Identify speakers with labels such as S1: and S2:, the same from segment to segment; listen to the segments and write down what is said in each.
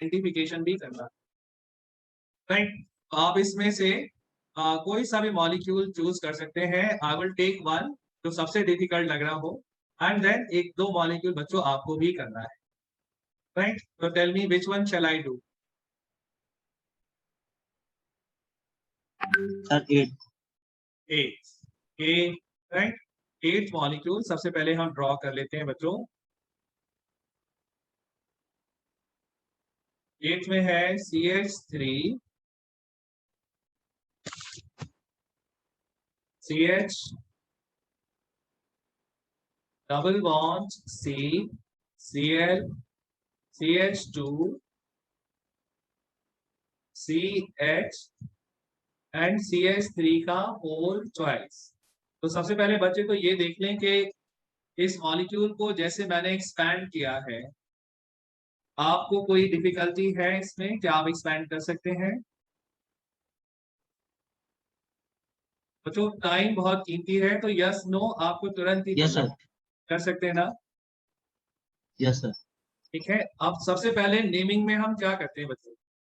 S1: Identification भी करना, right. आप इसमें से कोई सा भी मॉलिक्यूल चूज कर सकते हैं। आई विल टेक वन जो सबसे डिफिकल्ट लग रहा हो, एंड देन एक दो मॉलिक्यूल बच्चों आपको भी करना है, राइट। तो tell me which one shall I do?
S2: Sir 8
S1: 8 right. 8 molecule सबसे पहले हम ड्रॉ कर लेते हैं बच्चों। 8 में है CH3, CH double bond C, Cl, CH2, CH and CH3 का होल ट्वाइस। तो सबसे पहले बच्चे तो ये देख लें कि इस मॉलिक्यूल को जैसे मैंने एक्सपैंड किया है, आपको कोई डिफिकल्टी है इसमें? क्या आप एक्सपैंड कर सकते हैं बच्चों? टाइम बहुत कीमती है, तो यस नो आपको तुरंत ही
S2: यस सर,
S1: कर सकते हैं ना?
S2: Yes sir.
S1: ठीक है। अब सबसे पहले नेमिंग में हम क्या करते हैं बच्चों?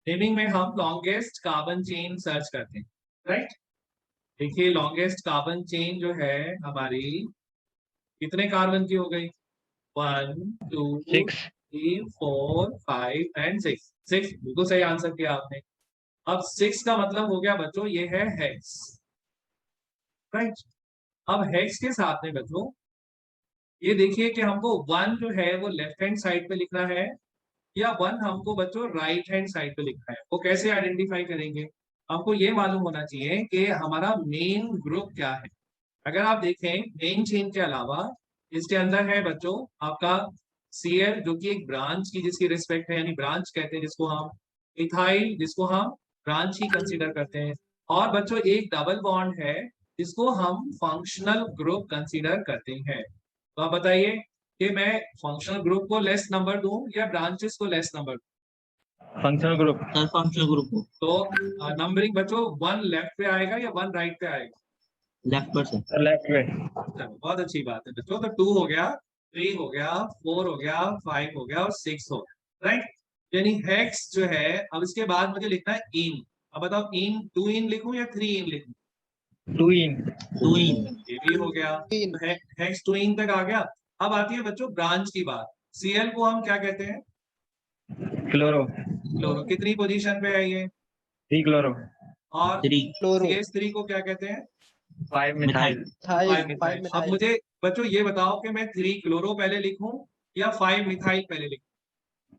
S1: नेमिंग में हम लॉन्गेस्ट कार्बन चेन सर्च करते हैं, राइट। देखिए लॉन्गेस्ट कार्बन चेन जो है हमारी कितने कार्बन की हो गई? 1 2 3 4 5 एंड 6। 6 बिल्कुल सही आंसर किया आपने। अब 6 का मतलब हो गया बच्चों ये है हेक्स, राइट। अब हेक्स के साथ में बच्चों ये देखिए कि हमको 1 जो है वो लेफ्ट हैंड साइड पे लिखना है या 1 हमको बच्चों राइट हैंड साइड पे लिखना है। वो कैसे आइडेंटिफाई करेंगे? हमको ये मालूम होना चाहिए कि हमारा मेन ग्रुप क्या है। अगर आप देखें मेन चेन के अलावा इसके अंदर है बच्चों आपका Cl जो कि एक ब्रांच की जिसकी रिस्पेक्ट है, यानी ब्रांच कहते हैं जिसको हम, इथाइल जिसको हम ब्रांच ही कंसीडर करते हैं, और बच्चों एक डबल बॉन्ड है जिसको हम फंक्शनल ग्रुप कंसीडर करते हैं। तो आप बताइए कि मैं फंक्शनल ग्रुप को लेस नंबर दूं या ब्रांचेस को लेस नंबर दूं?
S3: Functional group.
S2: Sir functional group को।
S1: तो नंबरिंग बच्चों 1 लेफ्ट पे आएगा या 1 राइट पे आएगा?
S2: लेफ्ट पर सर।
S3: लेफ्ट में।
S1: चलो बहुत अच्छी बात है बच्चों। तो 2 हो गया, 3 हो गया, 4 हो गया, 5 हो गया और 6 हो गया, राइट। यानी हेक्स जो है, अब इसके बाद मुझे लिखना है इन। अब बताओ इन 2 इन लिखूं या 3 इन लिखूं?
S3: 2 इन।
S2: 2 इन।
S1: ये भी हो गया, तो हेक्स 2 इन तक आ गया। अब आती है बच्चों ब्रांच की बात। Cl को हम क्या कहते हैं?
S3: क्लोरो।
S1: क्लोरो। कितनी पोजीशन पे है ये?
S3: 3 क्लोरो।
S1: और
S2: 3
S1: CH3 को क्या कहते हैं?
S3: 5
S2: मिथाइल।
S3: मिथाइल।
S1: 5 मिथाइल। अब मुझे बच्चों ये बताओ कि मैं 3 क्लोरो पहले लिखूं या 5 मिथाइल पहले लिखूं?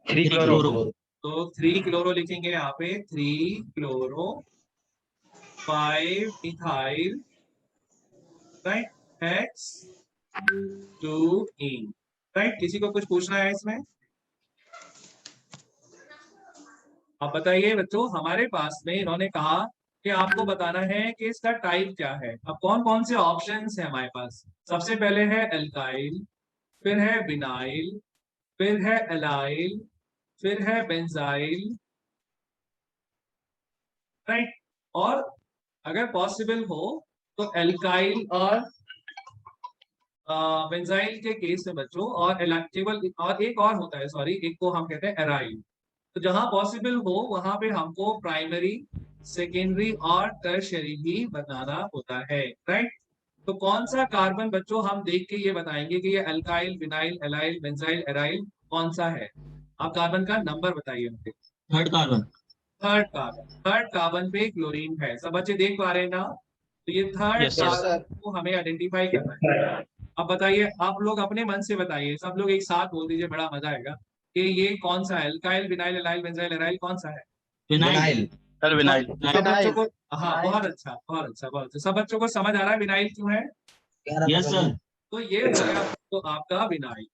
S3: 3
S2: 3
S3: क्लोरो।
S2: क्लोरो।
S1: तो 3 क्लोरो लिखेंगे यहाँ पे, 3 क्लोरो 5 मिथाइल, राइट, हेक्स 2 इन, राइट। किसी को कुछ पूछना है इसमें? अब बताइए बच्चों, हमारे पास में इन्होंने कहा कि आपको बताना है कि इसका टाइप क्या है। अब कौन कौन से ऑप्शंस है हमारे पास? सबसे पहले है एल्काइल, फिर है विनाइल, फिर है एलाइल, फिर है बेंजाइल, राइट। और अगर पॉसिबल हो तो एल्काइल और बेंजाइल के केस में बच्चों, और केवल और एक और होता है, सॉरी, एक को हम कहते हैं एराइल। तो जहां पॉसिबल हो वहां पे हमको प्राइमरी, सेकेंडरी और टर्शियरी भी बताना होता है, राइट। तो कौन सा कार्बन बच्चों हम देख के ये बताएंगे कि ये alkyl, vinyl, allyl, benzyl, aryl कौन सा है? आप कार्बन का नंबर बताइए मुझे।
S2: Third carbon.
S1: Third carbon. Third carbon पे क्लोरीन है, सब बच्चे देख पा रहे हैं ना? तो ये थर्ड
S3: Yes, sir.
S1: कार्बन को हमें आइडेंटिफाई करना है। अब बताइए, आप लोग अपने मन से बताइए, सब लोग एक साथ बोल दीजिए, बड़ा मजा आएगा, कि ये कौन सा है? Alkyl, vinyl, allyl, benzyl, aryl कौन सा है?
S2: विनाइल।
S3: Sir vinyl.
S1: सब बच्चों को, हाँ बहुत अच्छा, बहुत अच्छा, बहुत अच्छा। सब बच्चों को समझ आ रहा है विनाइल क्यों है?
S2: Yes sir.
S1: तो ये हो गया तो आपका विनाइल,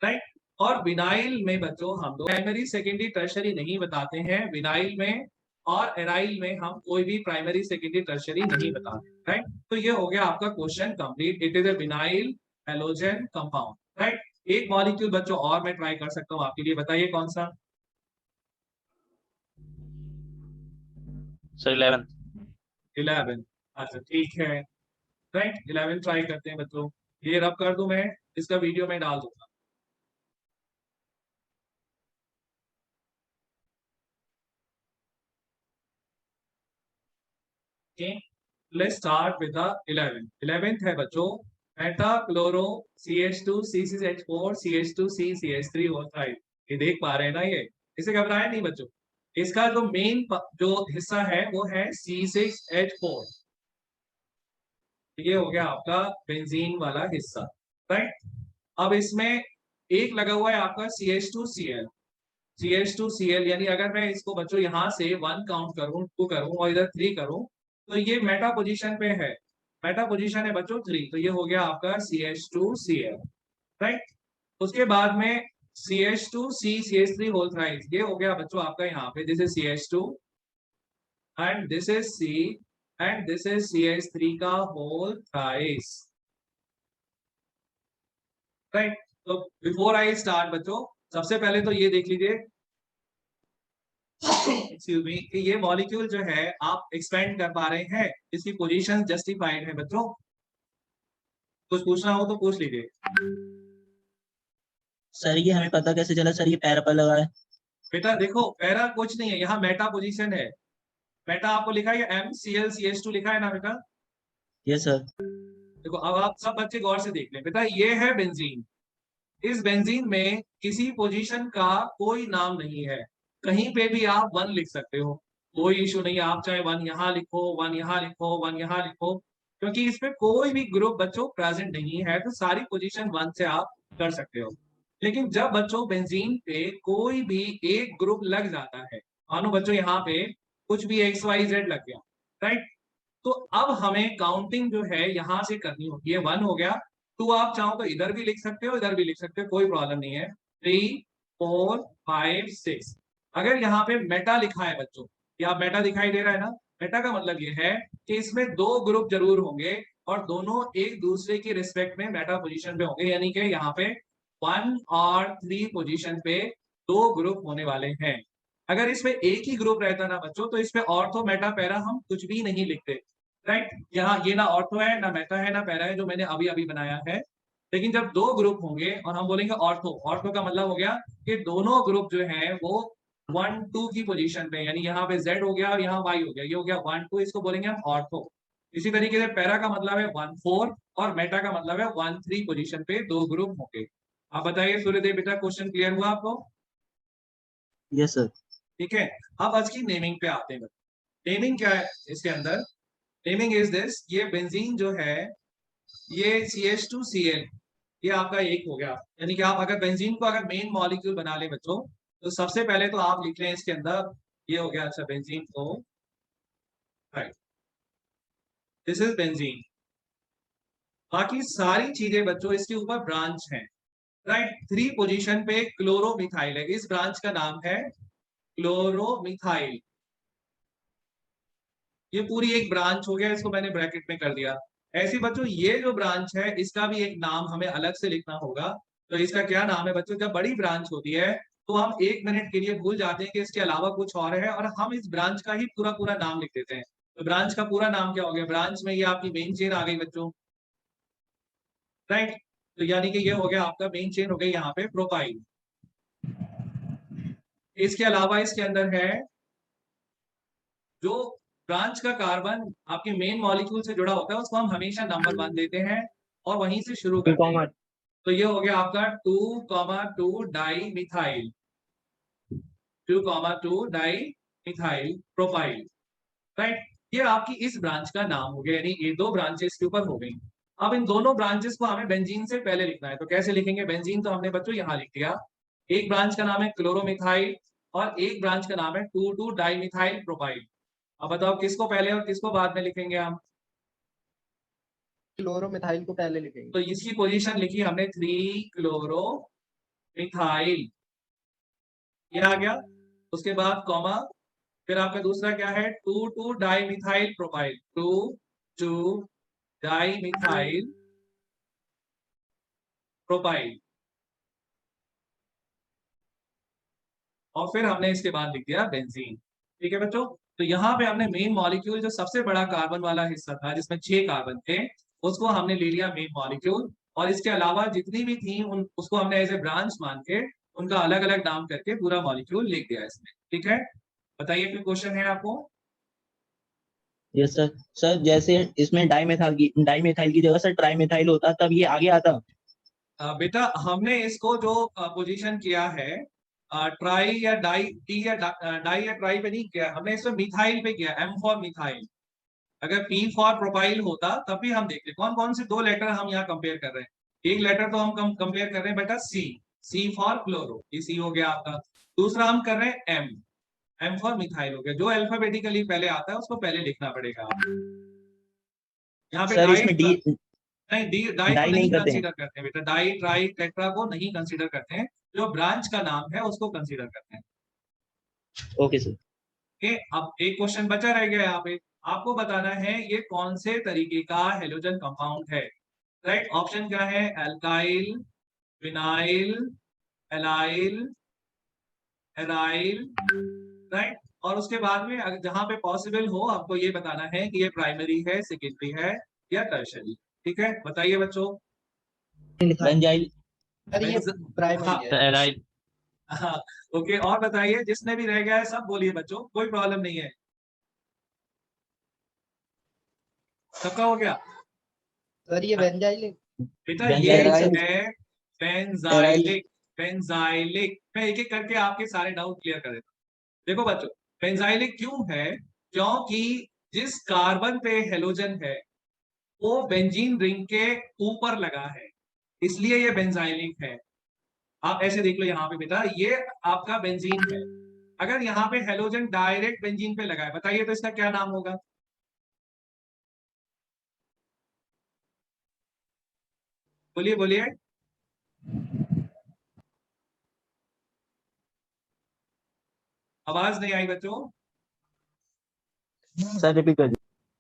S1: राइट। और विनाइल में बच्चों हम लोग प्राइमरी, सेकेंडरी, टर्शियरी नहीं बताते हैं। विनाइल में और एराइल में हम कोई भी प्राइमरी, सेकेंडरी, टर्शियरी नहीं बताते, राइट। तो ये हो गया आपका question complete. It is a vinyl halogen compound, right. एक मॉलिक्यूल बच्चों और मैं ट्राई कर सकता हूँ आपके लिए, बताइए कौन सा?
S3: सर 11।
S1: 11। अच्छा ठीक है, राइट। 11 ट्राई करते हैं बच्चों। ये रब कर दूं मैं, इसका वीडियो मैं डाल दूंगा। Okay, let's start with the 11th है बच्चों, Meta chloro CH2 C6H4 CH2 CH3 होता है। ये देख पा रहे हैं ना, ये इसे घबराए नहीं बच्चों। इसका जो मेन जो हिस्सा है वो है C6H4, ये हो गया आपका बेंजीन वाला हिस्सा, राइट। अब इसमें एक लगा हुआ है आपका CH2Cl यानी अगर मैं इसको बच्चों यहाँ से 1 काउंट करूं, 2 करूं और इधर 3 करूं, तो ये मेटा पोजीशन पे है। मेटा पोजीशन है बच्चों 3, तो ये हो गया आपका CH2Cl, राइट। उसके बाद में CH2C CH3 होल थ्राइस, ये हो गया बच्चों आपका यहाँ पे, this is CH2 and this is C and this is CH3 का whole thrice, right। तो बिफोर आई स्टार्ट बच्चों, सबसे पहले तो ये देख लीजिए एक्सक्यूज मी कि ये मॉलिक्यूल जो है आप एक्सपेंड कर पा रहे हैं, इसकी पोजीशन जस्टिफाइड है बच्चों। कुछ पूछना हो तो पूछ लीजिए।
S2: सर ये हमें पता कैसे चला सर ये पैरा पर लगा है?
S1: बेटा देखो, पैरा कुछ नहीं है, यहाँ मेटा पोजीशन है। मेटा आपको लिखा है MCl CH2 लिखा है ना बेटा?
S2: Yes sir.
S1: देखो अब आप सब बच्चे गौर से देख लें बेटा, ये है बेंजीन। इस बेंजीन में किसी पोजीशन का कोई नाम नहीं है, कहीं पे भी आप 1 लिख सकते हो, कोई इशू नहीं है। आप चाहे 1 यहाँ लिखो, 1 यहाँ लिखो, 1 यहाँ लिखो, क्योंकि इसमें कोई भी ग्रुप बच्चों प्रेजेंट नहीं है, तो सारी पोजीशन 1 से आप कर सकते हो। लेकिन जब बच्चों बेंजीन पे कोई भी एक ग्रुप लग जाता है, मानो बच्चों यहाँ पे कुछ भी XYZ लग गया, राइट, तो अब हमें काउंटिंग जो है यहां से करनी होगी। ये 1 हो गया, 2 आप चाहो तो इधर भी लिख सकते हो, इधर भी लिख सकते हो, कोई प्रॉब्लम नहीं है। 3 4 5 6, अगर यहाँ पे मेटा लिखा है बच्चों, या मेटा दिखाई दे रहा है ना, मेटा का मतलब ये है कि इसमें 2 ग्रुप जरूर होंगे और दोनों एक दूसरे की रिस्पेक्ट में मेटा पोजीशन पे होंगे, यानी कि यहाँ पे 1 और 3 पोजीशन पे 2 ग्रुप होने वाले हैं। अगर इसमें एक ही ग्रुप रहता ना बच्चों, तो इसमें ऑर्थो मेटा पैरा हम कुछ भी नहीं लिखते, राइट। यहाँ ये ना ऑर्थो है, ना मेटा है, ना पैरा है, जो मैंने अभी अभी बनाया है। लेकिन जब 2 ग्रुप होंगे और हम बोलेंगे ऑर्थो, ऑर्थो का मतलब हो गया कि दोनों ग्रुप जो है वो 1 2 की पोजीशन पे, यानी यहाँ पे Z हो गया और यहाँ Y हो गया, ये हो गया 1 2, इसको बोलेंगे हम ऑर्थो। इसी तरीके से पैरा का मतलब है 1 4 और मेटा का मतलब है 1 3 पोजीशन पे 2 ग्रुप होंगे। आप बताइए सूर्यदेव बेटा, क्वेश्चन क्लियर हुआ आपको?
S2: Yes sir.
S1: ठीक है, अब आज की नेमिंग पे आते हैं। नेमिंग क्या है इसके अंदर? नेमिंग इज दिस, ये बेंजीन जो है ये CH2Cl, ये आपका एक हो गया। यानी कि आप अगर बेंजीन को अगर मेन मॉलिक्यूल बना ले बच्चों, तो सबसे पहले तो आप लिख लें इसके अंदर, ये हो गया अच्छा बेंजीन को, राइट, दिस इज बेंजीन। बाकी सारी चीजें बच्चों इसके ऊपर ब्रांच हैं, राइट। 3 पोजीशन पे क्लोरोमिथाइल है, इस ब्रांच का नाम है क्लोरोमिथाइल। ये पूरी एक ब्रांच हो गया, इसको मैंने ब्रैकेट में कर दिया। ऐसी बच्चों ये जो ब्रांच है इसका भी एक नाम हमें अलग से लिखना होगा। तो इसका क्या नाम है बच्चों? जब बड़ी ब्रांच होती है तो हम 1 मिनट के लिए भूल जाते हैं कि इसके अलावा कुछ और है, और हम इस ब्रांच का ही पूरा पूरा नाम लिख देते हैं। तो ब्रांच का पूरा नाम क्या हो गया? ब्रांच में ये आपकी मेन चेन आ गई बच्चों, राइट। तो यानी कि ये हो गया आपका मेन चेन हो गई यहाँ पे प्रोपाइल। इसके अलावा इसके अंदर है जो ब्रांच का कार्बन आपके मेन मॉलिक्यूल से जुड़ा होता है, उसको हम हमेशा नंबर 1 देते हैं और वहीं से शुरू करते हैं। तो ये हो गया आपका 2,2 di methyl, 2,2 di methyl propyl, right. ये आपकी इस ब्रांच का नाम हो गया, यानी ये 2 ब्रांचेस के ऊपर हो गई। अब इन दोनों ब्रांचेस को हमें बेंजीन से पहले लिखना है, तो कैसे लिखेंगे? बेंजीन तो हमने बच्चों यहाँ लिख दिया, एक ब्रांच का नाम है क्लोरोमिथाइल और एक ब्रांच का नाम है 2,2 डाई मिथाइल प्रोपाइल। अब बताओ किसको पहले और किसको बाद में लिखेंगे हम?
S4: क्लोरोमिथाइल को पहले लिखेंगे।
S1: तो इसकी पोजीशन लिखी हमने 3 क्लोरो मिथाइल, ये आ गया। उसके बाद कॉमा, फिर आपका दूसरा क्या है? 2,2 di methyl propyl, 2,2 di methyl propyl, और फिर हमने इसके बाद लिख दिया बेंजीन। ठीक है बच्चों, तो यहाँ पे हमने मेन मॉलिक्यूल जो सबसे बड़ा कार्बन वाला हिस्सा था जिसमें 6 कार्बन थे, उसको हमने ले लिया मेन मॉलिक्यूल, और इसके अलावा जितनी भी थी उसको हमने एज ए ब्रांच मान के उनका अलग अलग नाम करके पूरा मॉलिक्यूल लिख दिया इसमें। ठीक है, बताइए कोई क्वेश्चन है आपको?
S2: Yes sir. सर जैसे इसमें डाइमेथाइल की जगह सर ट्राइमेथाइल होता तब ये आगे आता।
S1: बेटा हमने इसको जो पोजीशन किया है ट्राई या डाई, टी या डाई या ट्राई पे नहीं किया, हमने इसमें मिथाइल पे किया, एम फॉर मिथाइल। अगर पी फॉर प्रोपाइल होता तब भी हम देखते कौन कौन से दो लेटर हम यहाँ कंपेयर कर रहे हैं। एक लेटर तो हम कंपेयर कर रहे हैं बेटा सी, सी फॉर क्लोरो, ये सी हो गया आपका। दूसरा हम कर रहे हैं एम, एम फॉर मिथाइल हो गया। जो अल्फाबेटिकली पहले आता है उसको पहले लिखना पड़ेगा। यहाँ पे
S2: सर
S1: डाई
S2: इसमें डी
S1: नहीं, डाई को
S2: डाई
S1: नहीं
S2: नहीं करते हैं।
S1: कंसीडर करते हैं बेटा, डाई ट्राई टेट्रा को नहीं कंसीडर करते हैं, जो ब्रांच का नाम है उसको कंसीडर करते हैं।
S2: Okay sir.
S1: ओके, अब एक क्वेश्चन बचा रह गया यहाँ पे, आपको बताना है ये कौन से तरीके का हेलोजन कंपाउंड है। राइट, ऑप्शन क्या है, alkyl, vinyl, allyl, aryl. Right, और उसके बाद में जहां पे पॉसिबल हो आपको ये बताना है कि ये प्राइमरी है, सेकेंडरी है या टर्शरी। ठीक है, बताइए बच्चों।
S2: बेंजाइल।
S4: सर ये प्राइमरी
S1: हाँ,
S4: है।
S3: एराइल।
S1: हाँ, ओके, और बताइए, जिसने भी रह गया है सब बोलिए बच्चों, कोई प्रॉब्लम नहीं है, सबका हो गया।
S4: सर ये बेंजाइल है।
S1: बेटा ये
S2: बेंजाइल।
S1: है बेंजाइलिक, बेंजाइलिक। मैं एक एक करके आपके सारे डाउट क्लियर कर देता हूं। देखो बच्चों, बेंजाइलिक क्यों है, क्योंकि जिस कार्बन पे हेलोजन है वो बेंजीन रिंग के ऊपर लगा है, इसलिए ये बेंजाइलिक है। आप ऐसे देख लो यहाँ पे बेटा, ये आपका बेंजीन है, अगर यहाँ पे हेलोजन डायरेक्ट बेंजीन पे लगा है, बताइए तो इसका क्या नाम होगा। बोलिए बोलिए। आवाज नहीं आई बच्चों।
S2: सर रिपीट कर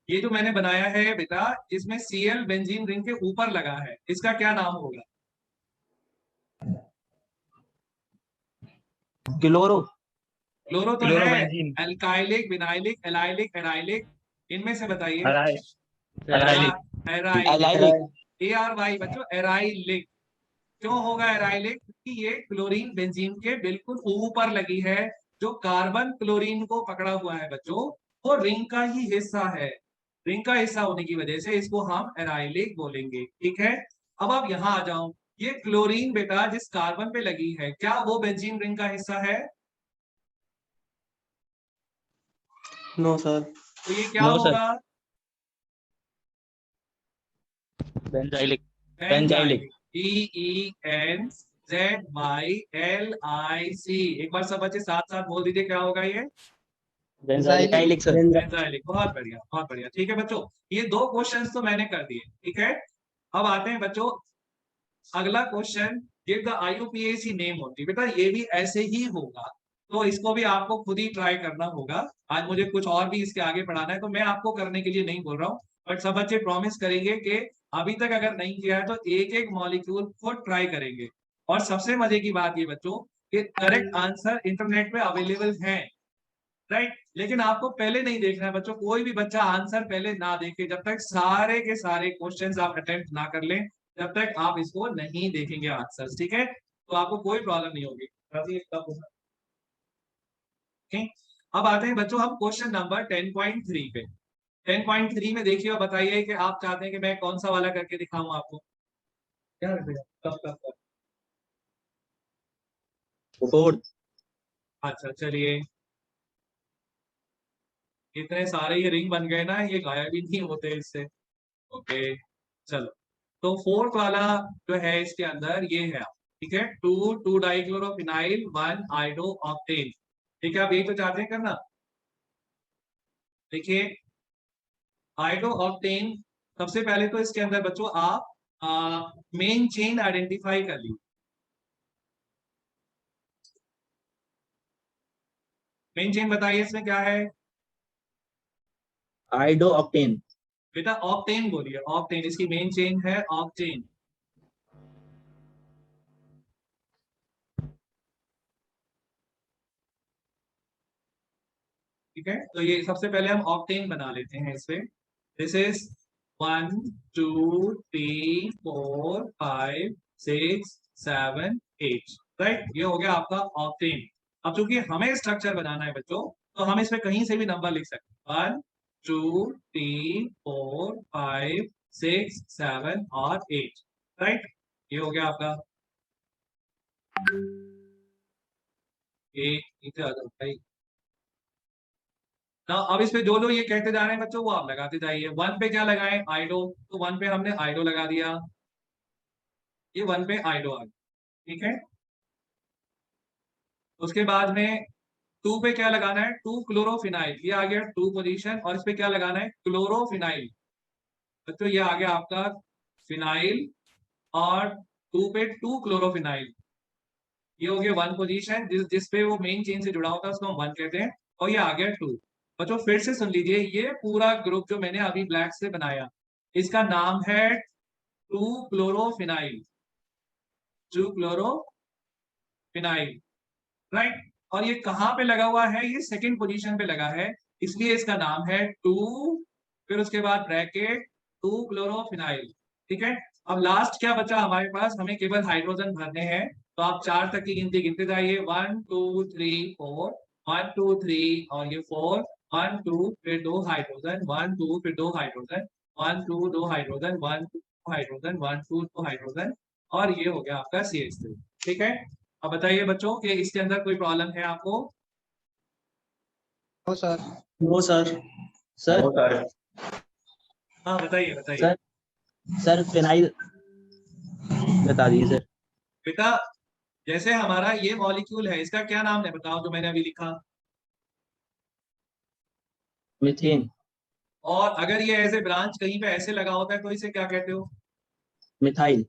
S1: ये जो मैंने बनाया है बेटा, इसमें Cl बेंजीन रिंग के ऊपर लगा है, इसका क्या नाम होगा।
S2: दीजिए। क्लोरो।
S1: क्लोरो तो है,
S3: क्लोरोबेंजीन।
S1: एल्काइलिक, विनाइलिक, एलाइलिक, एराइलिक, इनमें से बताइए।
S3: एराइल। एराइलिक।
S1: एराइलिक,
S2: एलाइलिक।
S1: ARY बच्चों, एराइलिक। क्यों होगा एराइलिक, क्योंकि ये क्लोरीन बेंजीन के बिल्कुल ऊपर लगी है, जो कार्बन क्लोरीन को पकड़ा हुआ है बच्चों, वो रिंग का ही हिस्सा है, रिंग का हिस्सा होने की वजह से इसको हम एराइलिक बोलेंगे। ठीक है, अब आप यहाँ आ जाओ, ये क्लोरीन बेटा जिस कार्बन पे लगी है, क्या वो बेंजीन रिंग का हिस्सा है।
S2: No sir.
S1: तो ये क्या
S2: नो सर।
S1: होगा,
S2: बेंजाइलिक। बेंजाइलिक।
S1: Benzylic, BENZYLIC। एक बार सब बच्चे साथ साथ बोल दीजिए, क्या होगा ये,
S2: बेंजाइलिक सर।
S1: बेंजाइलिक। बहुत बढ़िया बहुत बढ़िया। ठीक है बच्चों, ये दो क्वेश्चंस तो मैंने कर दिए। ठीक है, अब आते हैं बच्चों अगला question, give the IUPAC name होती है बेटा, ये भी ऐसे ही होगा, तो इसको भी आपको खुद ही ट्राई करना होगा। आज मुझे कुछ और भी इसके आगे पढ़ाना है, तो मैं आपको करने के लिए नहीं बोल रहा हूँ, बट सब बच्चे प्रॉमिस करेंगे कि अभी तक अगर नहीं किया है तो एक एक मॉलिक्यूल खुद ट्राई करेंगे। और सबसे मजे की बात ये बच्चों कि करेक्ट आंसर इंटरनेट पे अवेलेबल है। राइट, लेकिन आपको पहले नहीं देखना है बच्चों, कोई भी बच्चा आंसर पहले ना देखे, जब तक सारे के सारे क्वेश्चंस आप अटेम्प्ट ना कर लें, जब तक आप इसको नहीं देखेंगे आंसर्स। ठीक है, तो आपको कोई प्रॉब्लम नहीं होगी। ठीक, अब आते हैं बच्चों हम क्वेश्चन नंबर 10.3 पे। 10.3 में देखिए और बताइए कि आप चाहते हैं कि मैं कौन सा वाला करके दिखाऊं आपको, क्या रखेगा, कब कब कब।
S2: फोर्थ।
S1: अच्छा चलिए, इतने सारे ये रिंग बन गए ना, ये गायब ही नहीं होते इससे। ओके, चलो, तो फोर्थ वाला जो है इसके अंदर ये है, ठीक है, 2 डाइक्लोरोफिनाइल 1 आयोडो ऑक्टेन। ठीक है, आप यही तो चाहते हैं करना। देखिए, आयोडो ऑक्टेन, सबसे पहले तो इसके अंदर बच्चों आप मेन चेन आइडेंटिफाई कर ली। मेन चेन बताइए इसमें क्या है
S2: आइडो ऑक्टेन।
S1: बेटा, ऑक्टेन बोलिए, ऑक्टेन इसकी मेन चेन है, ऑक्टेन। ठीक है, तो ये सबसे पहले हम ऑक्टेन बना लेते हैं इसमें। This is 1 2 3 4 5 6 7 8। राइट, ये हो गया आपका ऑक्टेन। अब चूंकि हमें स्ट्रक्चर बनाना है बच्चों, तो हम इसमें कहीं से भी नंबर लिख सकते हैं, 1 2, 3, 4, 5, 6, 7 और 8, राइट। ये हो गया आपका एक। नीचे आ जाओ भाई ना। अब इस पे जो जो ये कहते जा रहे हैं बच्चों वो आप लगाते जाइए। 1 पे क्या लगाएं, आइडो, तो 1 पे हमने आइडो लगा दिया, ये 1 पे आइडो आ गया, ठीक है। उसके बाद में 2 पे क्या लगाना है, 2 क्लोरोफिनाइल, ये आ गया 2 पोजीशन, और इस पे क्या लगाना है, क्लोरोफिनाइल। बच्चों ये आ गया आपका फिनाइल, और 2 पे 2 क्लोरोफिनाइल, ये हो गया 1 पोजीशन। जिस पे वो मेन चेन से जुड़ा होता है उसको हम 1 कहते हैं, और ये आ गया 2। बच्चों फिर से सुन लीजिए, ये पूरा ग्रुप जो मैंने अभी ब्लैक से बनाया, इसका नाम है 2 क्लोरोफिनाइल, 2 क्लोरोफिनाइल, राइट। और ये कहां पे लगा हुआ है, ये सेकंड पोजीशन पे लगा है, इसलिए इसका नाम है 2, फिर उसके बाद ब्रैकेट 2 क्लोरोफिनाइल, ठीक है। अब लास्ट क्या बचा हमारे पास, हमें केवल हाइड्रोजन भरने हैं, तो आप 4 तक की गिनती गिनते जाइए, 1 2 3 4, 1 2 3 और ये 4, 1 2 फिर 2 हाइड्रोजन, 1 2 फिर 2 हाइड्रोजन, 1 2 2 हाइड्रोजन, 1 2 हाइड्रोजन, 1 2 2 हाइड्रोजन, और ये हो गया आपका CH3, ठीक है। अब बताइए बच्चों कि इसके अंदर कोई प्रॉब्लम है आपको?
S4: No sir.
S2: No sir. Sir
S1: हाँ बताइए बताइए।
S2: सर सर फिनाइल बता दीजिए सर।
S1: बेटा जैसे हमारा ये मॉलिक्यूल है, इसका क्या नाम है बताओ जो मैंने अभी लिखा।
S2: मीथेन।
S1: और अगर ये ऐसे ब्रांच कहीं पे ऐसे लगा होता है तो इसे क्या कहते हो?
S2: मिथाइल।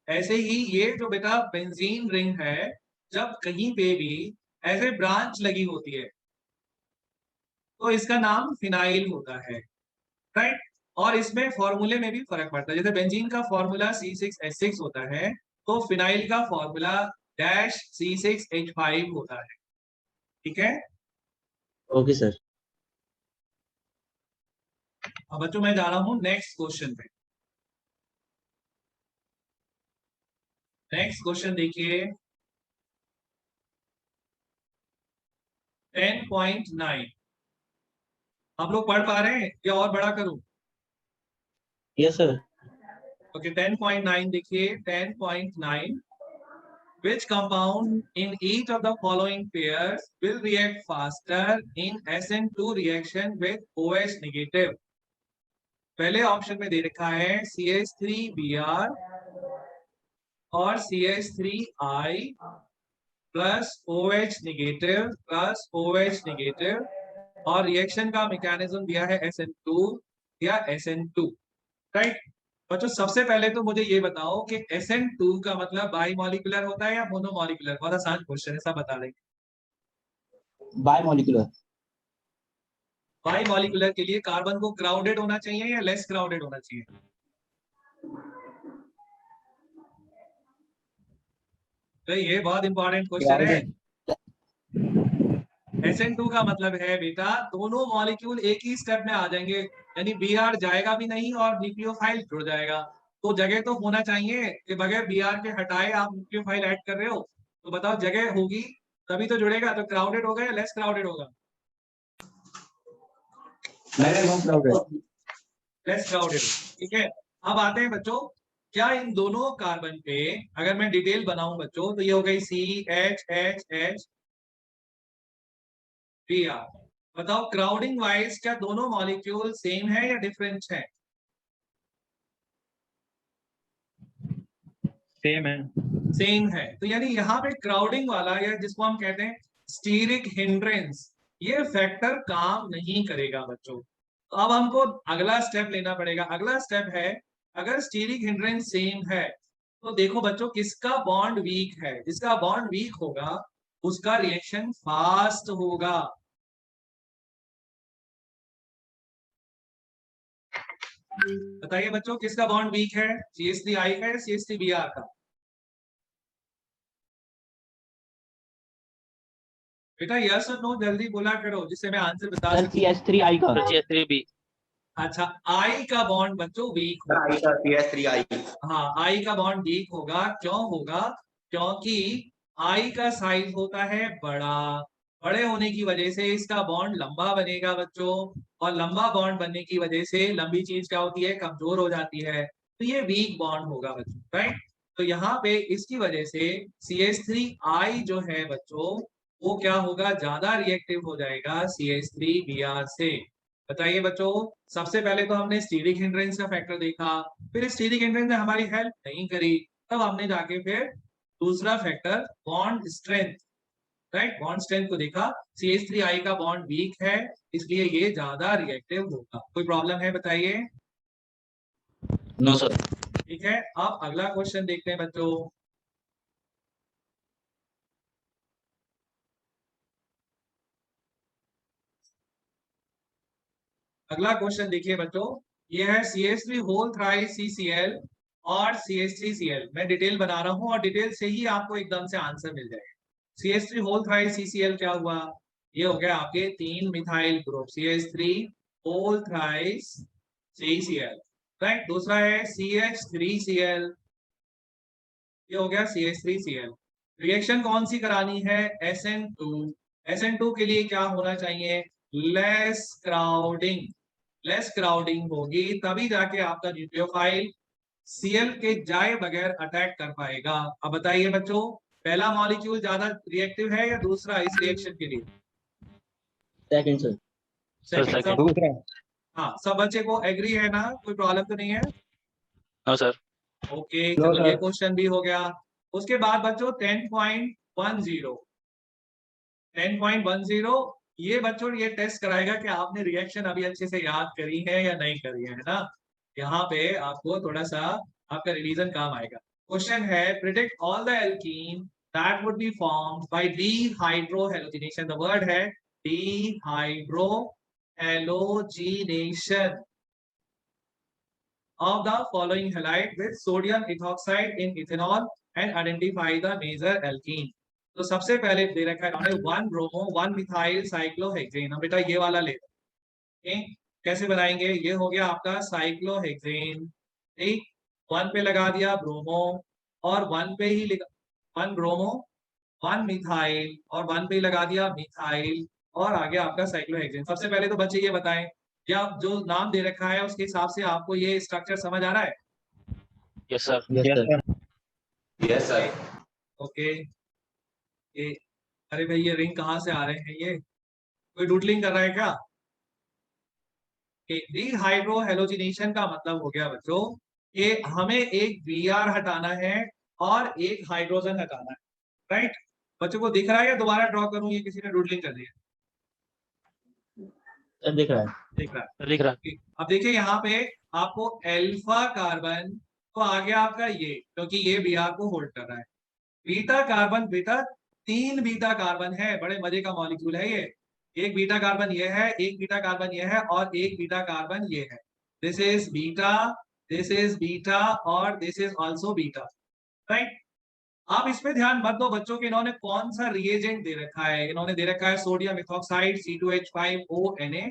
S1: ऐसे ही ये जो बेटा बेंजीन रिंग है, जब कहीं पे भी ऐसे ब्रांच लगी होती है तो इसका नाम फिनाइल होता है, राइट। और इसमें फॉर्मूले में भी फर्क पड़ता है, जैसे बेंजीन का फॉर्मूला C6H6 होता है, तो फिनाइल का फॉर्मूला डैश C6H5 होता है, ठीक है।
S2: Okay sir.
S1: अब बच्चों मैं जा रहा हूं नेक्स्ट क्वेश्चन पे। नेक्स्ट क्वेश्चन देखिए 10.9। आप लोग पढ़ पा रहे हैं या और बड़ा करूं?
S2: Yes sir.
S1: ओके 10.9 देखिए 10.9। Which compound in each of the following pairs will react faster in SN2 reaction with OH negative? पहले ऑप्शन में दे रखा है CH3Br और CH3I plus OH negative plus OH negative, और रिएक्शन का मैकेनिज्म दिया है SN2 या SN2, राइट। बच्चों सबसे पहले तो मुझे ये बताओ कि SN2 का मतलब बाई मॉलिकुलर होता है या मोनोमॉलिकुलर? बहुत आसान क्वेश्चन है, सब बता देंगे।
S2: Bye molecular.
S1: बाई मॉलिकुलर के लिए कार्बन को क्राउडेड होना चाहिए या लेस क्राउडेड होना चाहिए? तो ये बहुत इंपॉर्टेंट क्वेश्चन है। SN2 का मतलब है बेटा दोनों मॉलिक्यूल एक ही स्टेप में आ जाएंगे, यानी Br जाएगा भी नहीं और न्यूक्लियोफाइल जुड़ जाएगा। तो जगह तो होना चाहिए कि बगैर Br के हटाए आप न्यूक्लियोफाइल ऐड कर रहे हो, तो बताओ जगह होगी तभी तो जुड़ेगा। तो क्राउडेड होगा या लेस क्राउडेड होगा? लेस क्राउडेड, ठीक है। अब आते हैं बच्चों, क्या इन दोनों कार्बन पे अगर मैं डिटेल बनाऊं बच्चों तो ये हो गई CHHH Br। बताओ क्राउडिंग वाइज क्या दोनों मॉलिक्यूल सेम है या डिफरेंट है?
S3: सेम है।
S1: सेम है, तो यानी यहाँ पे क्राउडिंग वाला या जिसको हम कहते हैं स्टीरिक हिंड्रेंस, ये फैक्टर काम नहीं करेगा बच्चों। तो अब हमको अगला स्टेप लेना पड़ेगा। अगला स्टेप है, अगर स्टीरिक हिंड्रेंस सेम है तो देखो बच्चों किसका बॉन्ड वीक है। जिसका बॉन्ड वीक होगा उसका रिएक्शन फास्ट होगा। बताइए बच्चों किसका बॉन्ड वीक है, CH3I का या CH3Br का? बेटा यस और नो जल्दी बोला करो जिससे मैं आंसर बता
S2: सर
S1: सकूं।
S2: CH3I का।
S3: CH3B।
S1: अच्छा आई का बॉन्ड बच्चों वीक होगा।
S5: CH3I।
S1: हाँ आई का बॉन्ड वीक होगा, क्यों होगा? क्योंकि आई का साइज होता है बड़ा बड़े होने की वजह से इसका बॉन्ड लंबा बनेगा बच्चों, और लंबा बॉन्ड बनने की वजह से लंबी चीज क्या होती है, कमजोर हो जाती है, तो ये वीक बॉन्ड होगा बच्चों, राइट। तो यहाँ पे इसकी वजह से CH3I जो है बच्चों वो क्या होगा, ज्यादा रिएक्टिव हो जाएगा CH3Br से। बताइए बच्चों, सबसे पहले तो हमने स्टीरिक हिंड्रेंस का फैक्टर देखा, फिर स्टीरिक हिंड्रेंस ने हमारी हेल्प नहीं करी, तब हमने जाके फिर दूसरा factor bond strength, right, bond strength को देखा। CH3I का बॉन्ड वीक है, इसलिए ये ज्यादा रिएक्टिव होगा। कोई प्रॉब्लम है बताइए?
S3: No sir.
S1: ठीक है, अब अगला क्वेश्चन देखते हैं बच्चों। अगला क्वेश्चन देखिए बच्चों, ये है CH3 होल थ्राइस CCl और CH3Cl। मैं डिटेल बना रहा हूं और डिटेल से ही आपको एकदम से आंसर मिल जाएगा। CH3 होल थ्राइस CCl क्या हुआ, ये हो गया आपके 3 methyl group CH3 whole thrice CCl, right. दूसरा है CH3Cl, ये हो गया CH3Cl। रिएक्शन कौन सी करानी है, SN2। SN2 के लिए क्या होना चाहिए, लेस क्राउडिंग, लेस क्राउडिंग होगी तभी जाके आपका न्यूक्लियोफाइल Cl के जाए बगैर अटैक कर पाएगा। अब बताइए बच्चों, पहला मॉलिक्यूल ज्यादा रिएक्टिव है या दूसरा इस रिएक्शन के लिए?
S2: Second sir.
S1: सेकंड। सब
S4: दूसरा।
S1: हाँ, सब बच्चे को एग्री है ना, कोई प्रॉब्लम तो नहीं है?
S3: No sir.
S1: ओके,
S4: नो
S1: चलो ये
S4: सर।
S1: क्वेश्चन भी हो गया। उसके बाद बच्चों 10.10, 10.10 ये बच्चों ये टेस्ट कराएगा कि आपने रिएक्शन अभी अच्छे से याद करी है या नहीं करी है ना। यहाँ पे आपको थोड़ा सा आपका रिवीजन काम आएगा। क्वेश्चन है, predict all the alkene that would be formed by dehydrohalogenation. The word है dehydrohalogenation of the following halide with sodium ethoxide in ethanol and identify the major alkene। तो सबसे पहले दे रखा है इन्होंने 1 ब्रोमो 1 मिथाइल साइक्लोहेक्सेन। हम बेटा ये वाला ले, कैसे बनाएंगे, ये हो गया आपका साइक्लोहेक्सेन, ठीक। 1 पे लगा दिया ब्रोमो और 1 पे ही 1 ब्रोमो 1 मिथाइल और 1 पे ही लगा दिया मिथाइल और आगे आपका साइक्लोहेक्सेन। सबसे पहले तो बच्चे ये बताएं, क्या जो नाम दे रखा है उसके हिसाब से आपको ये स्ट्रक्चर समझ आ रहा है?
S3: Yes sir.
S2: Yes sir.
S5: Yes sir.
S1: Okay, ये अरे भाई ये रिंग कहाँ से आ रहे हैं, ये कोई डूडलिंग कर रहा है क्या? डीहाइड्रोहेलोजिनेशन का मतलब हो गया बच्चों कि हमें एक Br हटाना है और एक हाइड्रोजन हटाना है, राइट। बच्चों को दिख रहा है या दोबारा ड्रॉ करूं, ये किसी ने डूडलिंग कर दिया?
S2: सर दिख रहा है।
S1: दिख रहा है,
S3: लिख रहा।
S1: अब देखिए यहाँ पे आपको अल्फा कार्बन तो आ गया आपका ये, क्योंकि ये Br को होल्ड कर रहा है। बीटा कार्बन, बेटा 3 बीटा कार्बन है, बड़े मजे का मॉलिक्यूल है ये। एक बीटा कार्बन ये है, एक बीटा कार्बन ये है और एक बीटा कार्बन ये है। This is beta, this is beta और this is also beta, right. आप इस पे ध्यान मत दो बच्चों के इन्होंने कौन सा रिएजेंट दे रखा है। इन्होंने दे रखा है सोडियम इथॉक्साइड C2H5ONa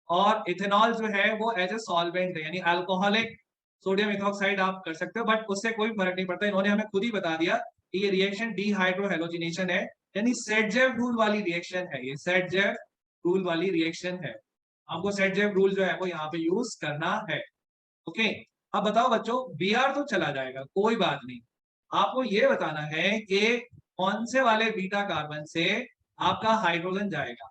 S1: और इथेनॉल जो है वो एज ए सॉल्वेंट है, यानी अल्कोहलिक सोडियम इथॉक्साइड आप कर सकते हो, बट उससे कोई फर्क नहीं पड़ता। इन्होंने हमें खुद ही बता दिया कि ये रिएक्शन डीहाइड्रोहेलोजिनेशन है, यानी सेटजेव रूल वाली रिएक्शन है, ये सेटजेव रूल वाली रिएक्शन है। हमको सेटजेव रूल जो है वो यहाँ पे यूज करना है। ओके, अब बताओ बच्चों, Br तो चला जाएगा, कोई बात नहीं। आपको ये बताना है कि कौन से वाले बीटा कार्बन से आपका हाइड्रोजन जाएगा।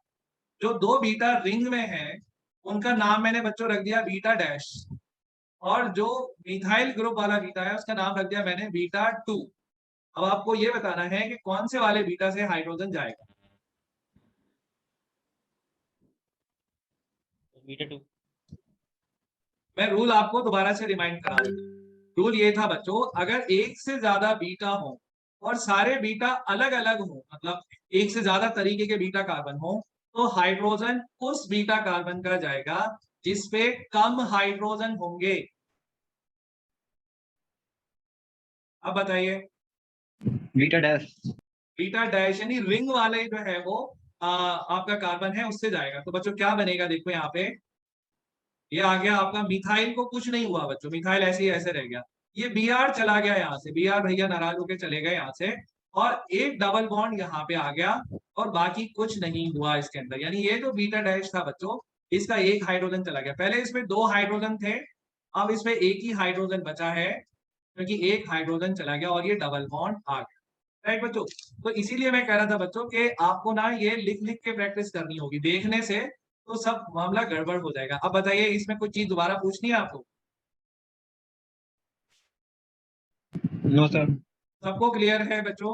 S1: जो 2 बीटा रिंग में है उनका नाम मैंने बच्चों रख दिया बीटा डैश, और जो मिथाइल ग्रुप वाला बीटा है उसका नाम रख दिया मैंने बीटा 2। अब आपको ये बताना है कि कौन से वाले बीटा से हाइड्रोजन जाएगा।
S3: बीटा 2।
S1: मैं रूल आपको दोबारा से रिमाइंड करा दूं। रूल ये था बच्चों, अगर एक से ज्यादा बीटा हो और सारे बीटा अलग अलग हो, मतलब एक से ज्यादा तरीके के बीटा कार्बन हो, तो हाइड्रोजन उस बीटा कार्बन का जाएगा जिसपे कम हाइड्रोजन होंगे। अब बताइए,
S4: बीटा डैश।
S1: बीटा डैश यानी रिंग वाले जो है वो आपका कार्बन है उससे जाएगा। तो बच्चों क्या बनेगा, देखो यहाँ पे ये आ गया आपका मिथाइल को कुछ नहीं हुआ बच्चों, मिथाइल ऐसे ही ऐसे रह गया। ये Br चला गया यहाँ से, Br भैया नाराज होकर चले गए यहाँ से, और एक डबल बॉन्ड यहाँ पे आ गया और बाकी कुछ नहीं हुआ इसके अंदर। यानी ये जो बीटा डैश था बच्चों, इसका एक हाइड्रोजन चला गया। पहले इसमें 2 हाइड्रोजन थे, अब इसमें एक ही हाइड्रोजन बचा है क्योंकि एक हाइड्रोजन चला गया और ये डबल बॉन्ड आ गया। राइट बच्चों, तो इसीलिए मैं कह रहा था बच्चों कि आपको ना ये लिख लिख के प्रैक्टिस करनी होगी, देखने से तो सब मामला गड़बड़ हो जाएगा। अब बताइए इसमें कुछ चीज दोबारा पूछनी है आपको?
S4: No sir.
S1: सबको क्लियर है बच्चों?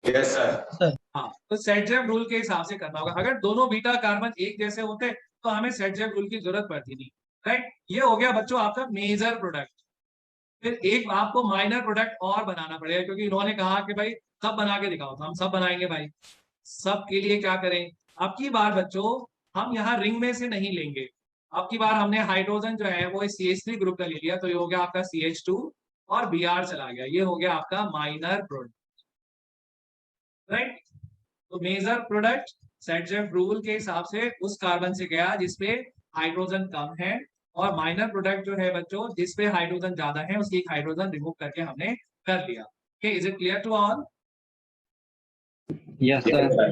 S5: Yes, sir.
S1: हाँ, तो सेट-जेव रूल के हिसाब से करना होगा। अगर दोनों बीटा कार्बन एक जैसे होते तो हमें सेट-जेव रूल की जरूरत पड़ती नहीं। राइट, ये हो गया बच्चों आपका मेजर प्रोडक्ट। फिर एक आपको माइनर प्रोडक्ट और बनाना पड़ेगा, क्योंकि इन्होंने कहा कि भाई सब बना के दिखाओ, तो हम सब बनाएंगे भाई। सब के लिए क्या करें, अब की बार बच्चों हम यहाँ रिंग में से नहीं लेंगे। अब की बार हमने हाइड्रोजन जो है वो CH3 ग्रुप का ले लिया, तो ये हो गया आपका CH2 और Br चला गया, ये हो गया आपका माइनर प्रोडक्ट। राइट, तो मेजर प्रोडक्ट सेट-जेव रूल के हिसाब से उस कार्बन से गया जिसपे हाइड्रोजन कम है, और माइनर प्रोडक्ट जो है बच्चों जिसपे हाइड्रोजन ज्यादा है उसकी एक हाइड्रोजन रिमूव करके हमने कर दिया। Okay, is it clear to all?
S4: Yes sir.